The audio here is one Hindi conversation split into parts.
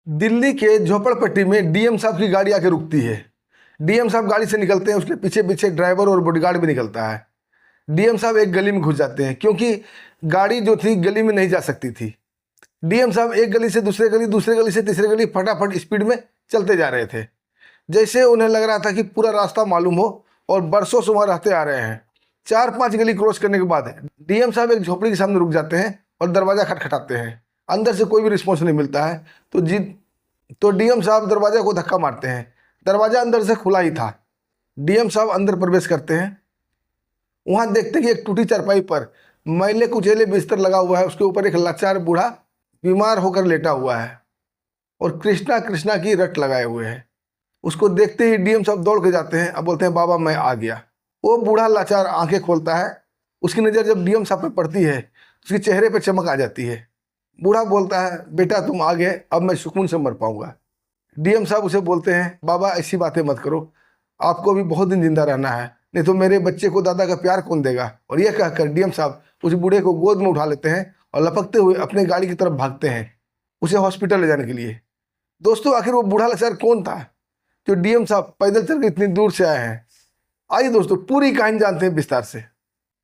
दिल्ली के झोपड़पट्टी में डीएम साहब की गाड़ी आके रुकती है। डीएम साहब गाड़ी से निकलते हैं, उसके पीछे पीछे ड्राइवर और बॉडीगार्ड भी निकलता है। डीएम साहब एक गली में घुस जाते हैं क्योंकि गाड़ी जो थी गली में नहीं जा सकती थी। डीएम साहब एक गली से दूसरे गली, दूसरे गली से तीसरे गली फटाफट स्पीड में चलते जा रहे थे। जैसे उन्हें लग रहा था कि पूरा रास्ता मालूम हो और बरसों से वहाँ रहते आ रहे हैं। 4-5 गली क्रॉस करने के बाद डीएम साहब एक झोपड़ी के सामने रुक जाते हैं और दरवाज़ा खटखटाते हैं। अंदर से कोई भी रिस्पॉन्स नहीं मिलता है तो डीएम साहब दरवाजा को धक्का मारते हैं। दरवाजा अंदर से खुला ही था। डीएम साहब अंदर प्रवेश करते हैं। वहाँ देखते हैं कि एक टूटी चारपाई पर मैले कुचेले बिस्तर लगा हुआ है, उसके ऊपर एक लाचार बूढ़ा बीमार होकर लेटा हुआ है और कृष्णा कृष्णा की रट लगाए हुए है। उसको देखते ही डीएम साहब दौड़ के जाते हैं। अब बोलते हैं, बाबा मैं आ गया। वो बूढ़ा लाचार आंखें खोलता है। उसकी नज़र जब डीएम साहब पे पड़ती है, उसके चेहरे पे चमक आ जाती है। बूढ़ा बोलता है, बेटा तुम आ गए, अब मैं सुकून से मर पाऊंगा। डीएम साहब उसे बोलते हैं, बाबा ऐसी बातें मत करो, आपको भी बहुत दिन जिंदा रहना है, नहीं तो मेरे बच्चे को दादा का प्यार कौन देगा। और यह कहकर डीएम साहब उस बूढ़े को गोद में उठा लेते हैं और लपकते हुए अपने गाड़ी की तरफ भागते हैं, उसे हॉस्पिटल ले जाने के लिए। दोस्तों, आखिर वो बूढ़ा लाचार कौन था जो डीएम साहब पैदल चल के इतनी दूर से आए हैं? आइए दोस्तों, पूरी कहानी जानते हैं विस्तार से।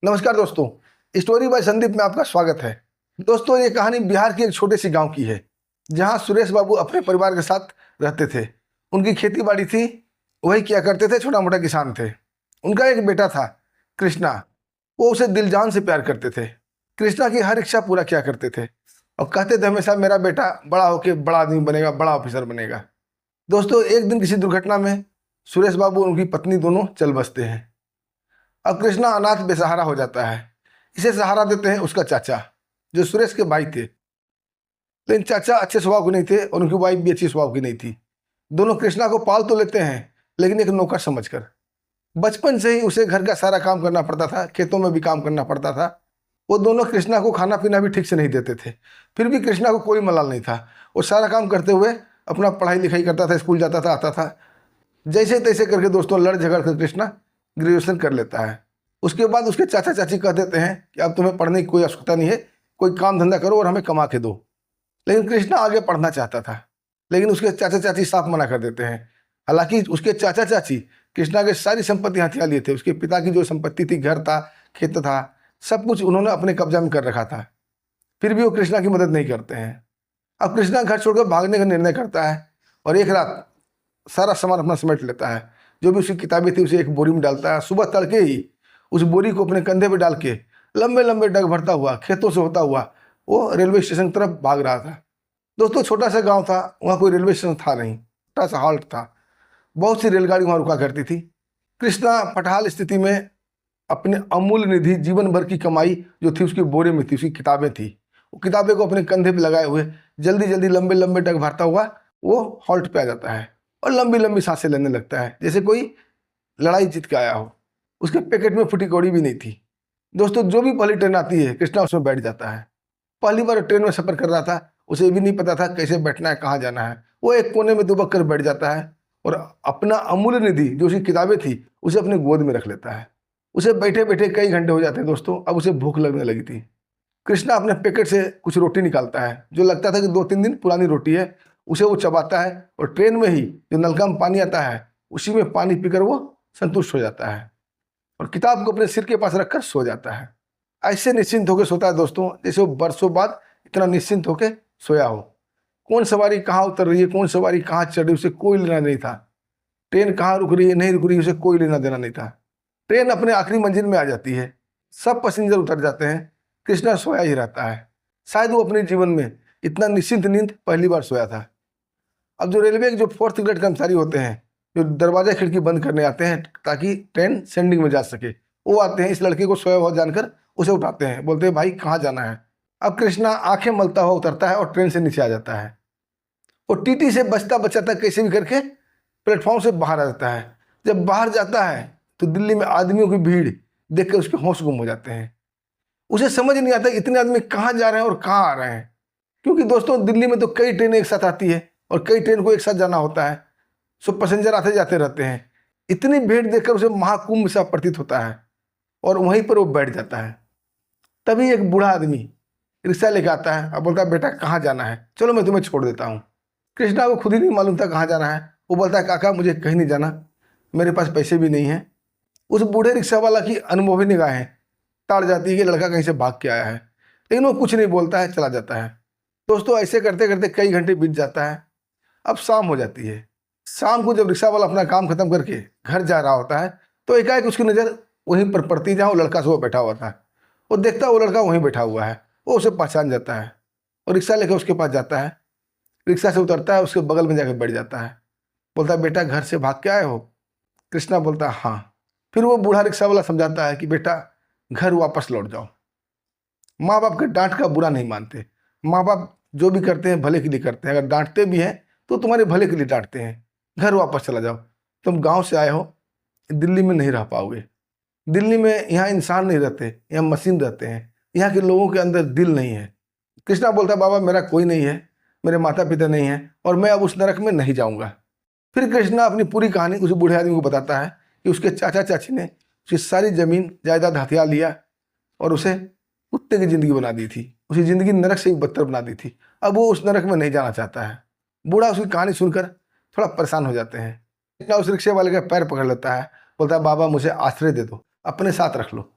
नमस्कार दोस्तों, स्टोरी बाय संदीप में आपका स्वागत है। दोस्तों, ये कहानी बिहार के एक छोटे सी गांव की है, जहां सुरेश बाबू अपने परिवार के साथ रहते थे। उनकी खेती बाड़ी थी, वही किया करते थे, छोटा मोटा किसान थे। उनका एक बेटा था कृष्णा। वो उसे दिल जान से प्यार करते थे। कृष्णा की हर इच्छा पूरा किया करते थे और कहते थे हमेशा, मेरा बेटा बड़ा होकर बड़ा आदमी बनेगा, बड़ा ऑफिसर बनेगा। दोस्तों, एक दिन किसी दुर्घटना में सुरेश बाबू और उनकी पत्नी दोनों चल बसते हैं। अब कृष्णा अनाथ बेसहारा हो जाता है। इसे सहारा देते हैं उसका चाचा, जो सुरेश के भाई थे। लेकिन चाचा अच्छे स्वभाव के नहीं थे और उनकी वाइफ भी अच्छी स्वभाव की नहीं थी। दोनों कृष्णा को पाल तो लेते हैं, लेकिन एक नौकर समझकर। बचपन से ही उसे घर का सारा काम करना पड़ता था, खेतों में भी काम करना पड़ता था। वो दोनों कृष्णा को खाना पीना भी ठीक से नहीं देते थे। फिर भी कृष्णा को कोई मलाल नहीं था। वो सारा काम करते हुए अपना पढ़ाई लिखाई करता था, स्कूल जाता था, आता था। जैसे तैसे करके दोस्तों लड़ झगड़ कर कृष्णा ग्रेजुएशन कर लेता है। उसके बाद उसके चाचा चाची कह देते हैं कि अब तुम्हें पढ़ने की कोई आवश्यकता नहीं है, कोई काम धंधा करो और हमें कमा के दो। लेकिन कृष्णा आगे पढ़ना चाहता था, लेकिन उसके चाचा चाची साफ मना कर देते हैं। हालांकि उसके चाचा चाची कृष्णा के सारी संपत्ति हथिया लिए थे। उसके पिता की जो संपत्ति थी, घर था, खेत था, सब कुछ उन्होंने अपने कब्जा में कर रखा था। फिर भी वो कृष्णा की मदद नहीं करते हैं। अब कृष्णा घर छोड़कर भागने का निर्णय करता है और एक रात सारा सामान अपना समेट लेता है। जो भी उसकी किताबें थी उसे एक बोरी में डालता है। सुबह तड़के ही उस बोरी को अपने कंधे पर डाल के लंबे लंबे डग भरता हुआ, खेतों से होता हुआ वो रेलवे स्टेशन की तरफ भाग रहा था। दोस्तों, छोटा सा गांव था, वहाँ कोई रेलवे स्टेशन था नहीं, छोटा सा हॉल्ट था। बहुत सी रेलगाड़ी वहाँ रुका करती थी। कृष्णा फटहाल स्थिति में अपने अमूल्य निधि, जीवन भर की कमाई जो थी उसकी बोरे में थी, उसकी किताबें थी, वो किताबें को अपने कंधे पे लगाए हुए जल्दी जल्दी लंबे लंबे डग भरता हुआ वो हॉल्ट पे आ जाता है और लंबी लंबी सांसें लेने लगता है, जैसे कोई लड़ाई जीत के आया हो। उसके पैकेट में फूटी कौड़ी भी नहीं थी। दोस्तों, जो भी पहली ट्रेन आती है कृष्णा उसमें बैठ जाता है। पहली बार ट्रेन में सफ़र कर रहा था, उसे भी नहीं पता था कैसे बैठना है, कहाँ जाना है। वो एक कोने में दुबक कर बैठ जाता है और अपना अमूल्य निधि जो उसकी किताबें थी उसे अपनी गोद में रख लेता है। उसे बैठे बैठे कई घंटे हो जाते हैं दोस्तों। अब उसे भूख लगने लगी थी। कृष्णा अपने पैकेट से कुछ रोटी निकालता है, जो लगता था कि 2-3 दिन पुरानी रोटी है। उसे वो चबाता है और ट्रेन में ही जो नलका में पानी आता है उसी में पानी पीकर वो संतुष्ट हो जाता है और किताब को अपने सिर के पास रखकर सो जाता है। ऐसे निश्चिंत होकर सोता है दोस्तों, जैसे वो बरसों बाद इतना निश्चिंत होकर सोया हो। कौन सवारी कहाँ उतर रही है, कौन सवारी कहाँ चढ़ रही है, उसे कोई लेना नहीं था। ट्रेन कहाँ रुक रही है, नहीं रुक रही है, उसे कोई लेना देना नहीं था। ट्रेन अपने आखिरी मंजिल में आ जाती है, सब पैसेंजर उतर जाते हैं, कृष्णा सोया ही रहता है। शायद वो अपने जीवन में इतना निश्चिंत नींद पहली बार सोया था। अब जो रेलवे के जो 4th ग्रेड कर्मचारी होते हैं, जो दरवाजा खिड़की बंद करने आते हैं ताकि ट्रेन सेंडिंग में जा सके, वो आते हैं, इस लड़के को सोया हुआ जानकर उसे उठाते हैं, बोलते हैं भाई कहाँ जाना है। अब कृष्णा आंखें मलता हुआ उतरता है और ट्रेन से नीचे आ जाता है। वो टीटी से बचता बचाता कैसे भी करके प्लेटफॉर्म से बाहर आ जाता है। जब बाहर जाता है तो दिल्ली में आदमियों की भीड़ देखकर उसके होश गुम हो जाते हैं। उसे समझ नहीं आता इतने आदमी कहाँ जा रहे हैं और कहाँ आ रहे हैं, क्योंकि दोस्तों दिल्ली में तो कई ट्रेनें एक साथ आती है और कई ट्रेन को एक साथ जाना होता है, सो पैसेंजर आते जाते रहते हैं। इतनी भीड़ देखकर उसे महाकुंभ सा प्रतीत होता है और वहीं पर वो बैठ जाता है। तभी एक बूढ़ा आदमी रिक्शा लेके आता है और बोलता है, बेटा कहाँ जाना है, चलो मैं तुम्हें छोड़ देता हूँ। कृष्णा को खुद ही नहीं मालूम था कहाँ जाना है। वो बोलता है काका मुझे कहीं नहीं जाना, मेरे पास पैसे भी नहीं हैं। उस बूढ़े रिक्शा वाला की अनुभवी निगाहें ताड़ जाती है कि लड़का कहीं से भाग के आया है, लेकिन वो कुछ नहीं बोलता है, चला जाता है। दोस्तों ऐसे करते करते कई घंटे बीत जाता है। अब शाम हो जाती है। शाम को जब रिक्शा वाला अपना काम खत्म करके घर जा रहा होता है तो एकाएक उसकी नज़र वहीं पर पड़ती है जहाँ वो लड़का सुबह बैठा हुआ था। वो देखता है वो लड़का वहीं बैठा हुआ है। वो उसे पहचान जाता है और रिक्शा लेकर उसके पास जाता है। रिक्शा से उतरता है, उसके बगल में जाकर बैठ जाता है। बोलता है बेटा घर से भाग के आए हो? कृष्णा बोलता है हाँ। फिर वो बूढ़ा रिक्शा वाला समझाता है कि बेटा घर वापस लौट जाओ। माँ बाप के डांट का बुरा नहीं मानते। माँ बाप जो भी करते हैं भले के लिए करते हैं। अगर डांटते भी हैं तो तुम्हारे भले के लिए डांटते हैं। घर वापस चला जाओ। तुम गांव से आए हो, दिल्ली में नहीं रह पाओगे। दिल्ली में यहाँ इंसान नहीं रहते, यहाँ मशीन रहते हैं। यहाँ के लोगों के अंदर दिल नहीं है। कृष्णा बोलता है बाबा मेरा कोई नहीं है, मेरे माता पिता नहीं हैं और मैं अब उस नरक में नहीं जाऊँगा। फिर कृष्णा अपनी पूरी कहानी उस बूढ़े आदमी को बताता है कि उसके चाचा चाची ने उसकी सारी ज़मीन जायदाद हथिया लिया और उसे कुत्ते की ज़िंदगी बना दी थी। उसकी ज़िंदगी नरक से भी बदतर बना दी थी। अब वो उस नरक में नहीं जाना चाहता है। बूढ़ा उसकी कहानी सुनकर थोड़ा परेशान हो जाते हैं। कृष्णा उस रिक्शे वाले का पैर पकड़ लेता है, बोलता है बाबा मुझे आश्रय दे दो, अपने साथ रख लो।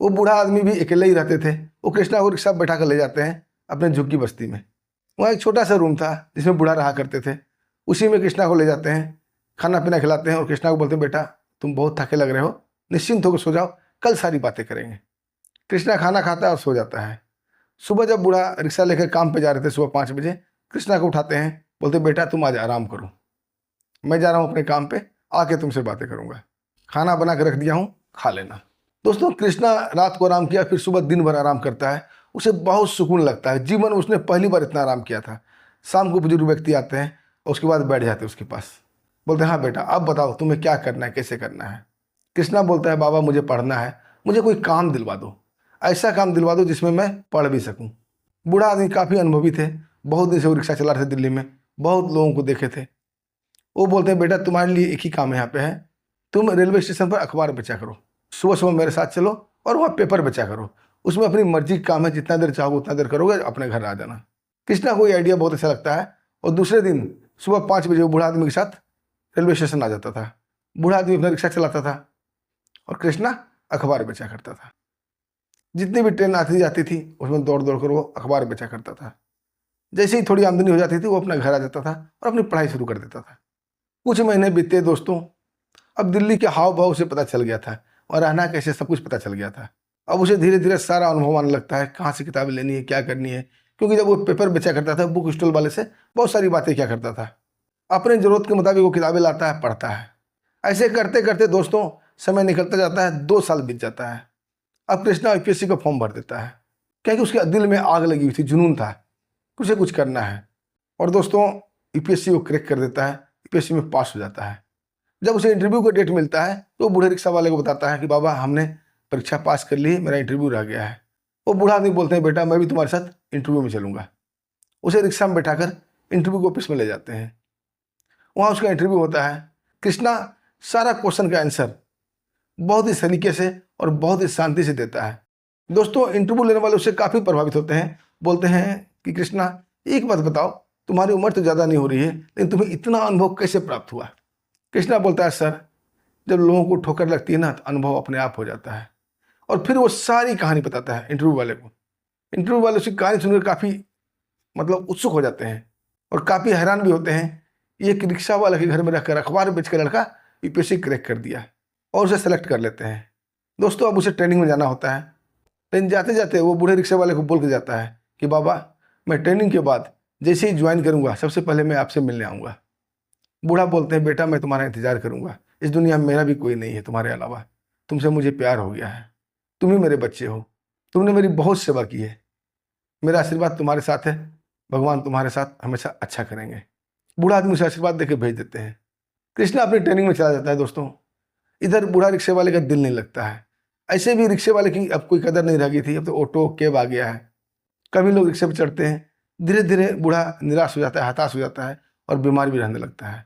वो बूढ़ा आदमी भी अकेले ही रहते थे। वो कृष्णा को रिक्शा बैठा कर ले जाते हैं अपने झुग्गी बस्ती में। वहाँ एक छोटा सा रूम था जिसमें बूढ़ा रहा करते थे। उसी में कृष्णा को ले जाते हैं, खाना पीना खिलाते हैं और कृष्णा को बोलते हैं बेटा तुम बहुत थके लग रहे हो, निश्चिंत होकर सो जाओ, कल सारी बातें करेंगे। कृष्णा खाना खाता है और सो जाता है। सुबह जब बूढ़ा रिक्शा लेकर काम पे जा रहे थे सुबह 5 बजे, कृष्णा को उठाते हैं, बोलते बेटा तुम आज आराम करो, मैं जा रहा हूँ अपने काम पे, आके तुमसे बातें करूँगा। खाना बना के रख दिया हूँ, खा लेना। दोस्तों कृष्णा रात को आराम किया, फिर सुबह दिन भर आराम करता है। उसे बहुत सुकून लगता है। जीवन में उसने पहली बार इतना आराम किया था। शाम को बुजुर्ग व्यक्ति आते हैं और उसके बाद बैठ जाते हैं उसके पास। बोलते हैं हाँ बेटा अब बताओ तुम्हें क्या करना है, कैसे करना है। कृष्णा बोलता है बाबा मुझे पढ़ना है, मुझे कोई काम दिलवा दो, ऐसा काम दिलवा दो जिसमें मैं पढ़ भी सकूं। बूढ़ा आदमी काफ़ी अनुभवी थे, बहुत दिन से वो रिक्शा चला रहे थे दिल्ली में, बहुत लोगों को देखे थे। वो बोलते हैं बेटा तुम्हारे लिए एक ही काम यहाँ पे है, तुम रेलवे स्टेशन पर अखबार बेचा करो, सुबह सुबह मेरे साथ चलो और वहाँ पेपर बेचा करो, उसमें अपनी मर्जी का काम है, जितना देर चाहोगे उतना देर करोगे, अपने घर आ जाना। कृष्णा को ये आइडिया बहुत अच्छा लगता है और दूसरे दिन सुबह 5 बजे वो बूढ़ा आदमी के साथ रेलवे स्टेशन आ जाता था। बूढ़ा आदमी अपना रिक्शा चलाता था और कृष्णा अखबार बेचा करता था। जितनी भी ट्रेन आती जाती थी उसमें दौड़ दौड़ कर वो अखबार बेचा करता था। जैसे ही थोड़ी आमदनी हो जाती थी वो अपना घर आ जाता था और अपनी पढ़ाई शुरू कर देता था। कुछ महीने बीते दोस्तों। अब दिल्ली के हाव भाव उसे पता चल गया था और रहना कैसे सब कुछ पता चल गया था। अब उसे धीरे धीरे सारा अनुभव आने लगता है, कहाँ से किताबें लेनी है, क्या करनी है। क्योंकि जब वो पेपर बेचा करता था बुक स्टॉल वाले से बहुत सारी बातें क्या करता था, अपने ज़रूरत के मुताबिक वो किताबें लाता है, पढ़ता है। ऐसे करते करते दोस्तों समय निकलता जाता है, 2 साल बीत जाता है। अब कृष्णा यूपीएससी का फॉर्म भर देता है क्योंकि उसके दिल में आग लगी हुई थी, जुनून था, उसे कुछ करना है। और दोस्तों यूपीएससी को क्रैक कर देता है, यूपीएससी में पास हो जाता है। जब उसे इंटरव्यू का डेट मिलता है तो बूढ़े रिक्शा वाले को बताता है कि बाबा हमने परीक्षा पास कर ली, मेरा इंटरव्यू रह गया है। वो बूढ़ा आदमी बोलते हैं बेटा मैं भी तुम्हारे साथ इंटरव्यू में चलूँगा। उसे रिक्शा में बैठाकर इंटरव्यू के ऑफिस में ले जाते हैं। वहाँ उसका इंटरव्यू होता है। कृष्णा सारा क्वेश्चन का आंसर बहुत ही सलीके से और बहुत ही शांति से देता है। दोस्तों इंटरव्यू लेने वाले उससे काफ़ी प्रभावित होते हैं, बोलते हैं कि कृष्णा एक बात बताओ, तुम्हारी उम्र तो ज़्यादा नहीं हो रही है लेकिन तुम्हें इतना अनुभव कैसे प्राप्त हुआ। कृष्णा बोलता है सर जब लोगों को ठोकर लगती है ना तो अनुभव अपने आप हो जाता है। और फिर वो सारी कहानी बताता है इंटरव्यू वाले को। इंटरव्यू वाले उसकी कहानी सुनकर काफ़ी उत्सुक हो जाते हैं और काफ़ी हैरान भी होते हैं। एक रिक्शा वाले के घर में रहकर अखबार बेच कर लड़का यूपीएससी क्रैक कर दिया और उसे सेलेक्ट कर लेते हैं। दोस्तों अब उसे ट्रेनिंग में जाना होता है, लेकिन जाते जाते वो बूढ़े रिक्शे वाले को बोल के जाता है कि बाबा मैं ट्रेनिंग के बाद जैसे ही ज्वाइन करूँगा सबसे पहले मैं आपसे मिलने आऊँगा। बूढ़ा बोलते हैं बेटा मैं तुम्हारा इंतजार करूँगा, इस दुनिया में मेरा भी कोई नहीं है तुम्हारे अलावा, तुमसे मुझे प्यार हो गया है, तुम ही मेरे बच्चे हो, तुमने मेरी बहुत सेवा की है, मेरा आशीर्वाद तुम्हारे साथ है, भगवान तुम्हारे साथ हमेशा अच्छा करेंगे। बूढ़ा आदमी उसे आशीर्वाद देकर भेज देते हैं। कृष्णा अपनी ट्रेनिंग में चला जाता है। दोस्तों इधर बूढ़ा रिक्शे वाले का दिल नहीं लगता है। ऐसे भी रिक्शे वाले की अब कोई कदर नहीं रह गई थी, अब तो ऑटो कैब आ गया है। कभी लोग रिक्शे पर चढ़ते हैं, धीरे धीरे बूढ़ा निराश हो जाता है, हताश हो जाता है और बीमार भी रहने लगता है।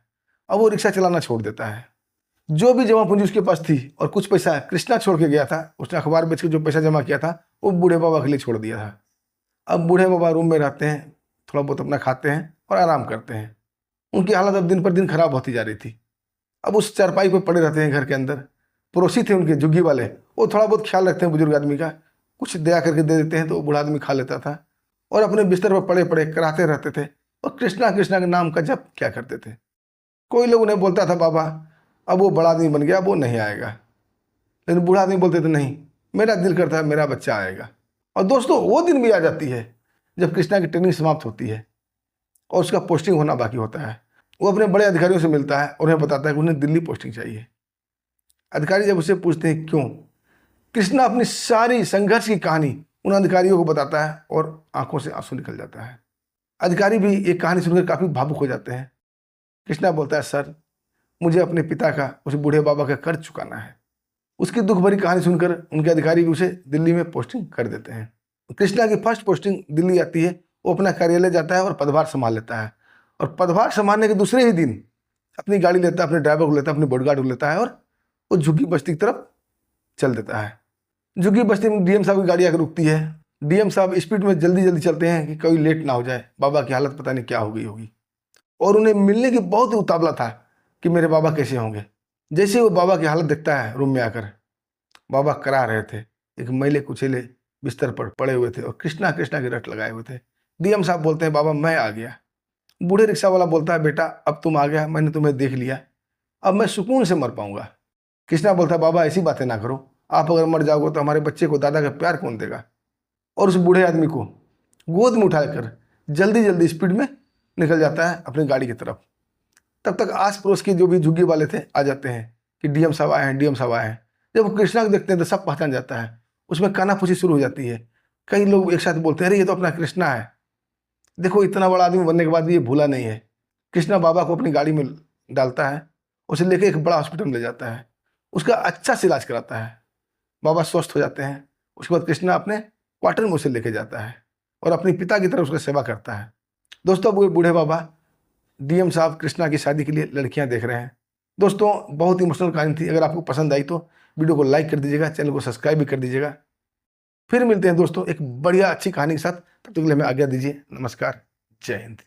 अब वो रिक्शा चलाना छोड़ देता है। जो भी जमा पूंजी उसके पास थी और कुछ पैसा कृष्णा छोड़ के गया था, उसने अखबार बेच के जो पैसा जमा किया था वो बूढ़े बाबा के लिए छोड़ दिया था। अब बूढ़े बाबा रूम में रहते हैं, थोड़ा बहुत अपना खाते हैं और आराम करते हैं। उनकी हालत अब दिन पर दिन खराब होती जा रही थी। अब उस चारपाई पर पड़े रहते हैं घर के अंदर। पड़ोसी थे उनके झुग्गी वाले, वो थोड़ा बहुत ख्याल रखते हैं बुजुर्ग आदमी का, कुछ दया करके दे देते हैं तो वो बूढ़ा आदमी खा लेता था और अपने बिस्तर पर पड़े पड़े कराते रहते थे और कृष्णा कृष्णा के नाम का जप क्या करते थे। कोई लोग उन्हें बोलता था बाबा अब वो बड़ा आदमी बन गया, अब वो नहीं आएगा, लेकिन बूढ़ा आदमी बोलते थे नहीं, मेरा दिल करता है मेरा बच्चा आएगा। और दोस्तों वो दिन भी आ जाती है जब कृष्णा की ट्रेनिंग समाप्त होती है और उसका पोस्टिंग होना बाकी होता है। वो अपने बड़े अधिकारियों से मिलता है और उन्हें बताता है कि उन्हें दिल्ली पोस्टिंग चाहिए। अधिकारी जब उससे पूछते हैं क्यों, कृष्णा अपनी सारी संघर्ष की कहानी उन अधिकारियों को बताता है और आंखों से आंसू निकल जाता है। अधिकारी भी ये कहानी सुनकर काफ़ी भावुक हो जाते हैं। कृष्णा बोलता है सर, मुझे अपने पिता का, उस बूढ़े बाबा का कर्ज चुकाना है। उसकी दुख भरी कहानी सुनकर उनके अधिकारी भी उसे दिल्ली में पोस्टिंग कर देते हैं। कृष्णा की फर्स्ट पोस्टिंग दिल्ली आती है। वो अपना कार्यालय जाता है और पदभार संभाल लेता है और पदभार संभालने के दूसरे ही दिन अपनी गाड़ी लेता है, अपने ड्राइवर को लेता है, अपने बॉडीगार्ड को लेता है और वो झुग्गी बस्ती की तरफ चल देता है। झुग्गी बस्ती में डीएम साहब की गाड़ी आकर रुकती है। डीएम साहब स्पीड में जल्दी जल्दी चलते हैं कि कोई लेट ना हो जाए, बाबा की हालत पता नहीं क्या हो गई होगी। और उन्हें मिलने की बहुत ही उतावला था कि मेरे बाबा कैसे होंगे। जैसे वो बाबा की हालत देखता है रूम में आकर, बाबा करा रहे थे, एक मैले कुचेले बिस्तर पर पड़े हुए थे और कृष्णा कृष्णा की रट लगाए हुए थे। डीएम साहब बोलते हैं बाबा मैं आ गया। बूढ़े रिक्शा वाला बोलता है बेटा अब तुम आ गया, मैंने तुम्हें देख लिया, अब मैं सुकून से मर पाऊंगा। कृष्णा बोलता है बाबा ऐसी बातें ना करो, आप अगर मर जाओगे तो हमारे बच्चे को दादा का प्यार कौन देगा। और उस बूढ़े आदमी को गोद में उठाकर जल्दी जल्दी स्पीड में निकल जाता है अपनी गाड़ी की तरफ। तब तक आस पड़ोस के जो भी झुग्गी वाले थे आ जाते हैं कि डीएम साहब आए हैं, डीएम साहब आए हैं। जब वो कृष्णा को देखते हैं तो सब पहचान जाता है। उसमें कानाफूसी शुरू हो जाती है। कई लोग एक साथ बोलते हैं अरे ये तो अपना कृष्णा है, देखो इतना बड़ा आदमी बनने के बाद भी ये भूला नहीं है। कृष्णा बाबा को अपनी गाड़ी में डालता है, उसे लेकर एक बड़ा हॉस्पिटल में ले जाता है, उसका अच्छा से इलाज कराता है। बाबा स्वस्थ हो जाते हैं। उसके बाद कृष्णा अपने क्वार्टर में उसे लेके जाता है और अपने पिता की तरह उसका सेवा करता है। दोस्तों वो बूढ़े बाबा डीएम साहब कृष्णा की शादी के लिए लड़कियां देख रहे हैं। दोस्तों बहुत इमोशनल कहानी थी। अगर आपको पसंद आई तो वीडियो को लाइक कर दीजिएगा, चैनल को सब्सक्राइब भी कर दीजिएगा। फिर मिलते हैं दोस्तों एक बढ़िया अच्छी कहानी के साथ। तब तक के लिए हमें आज्ञा दीजिए। नमस्कार, जय हिंद।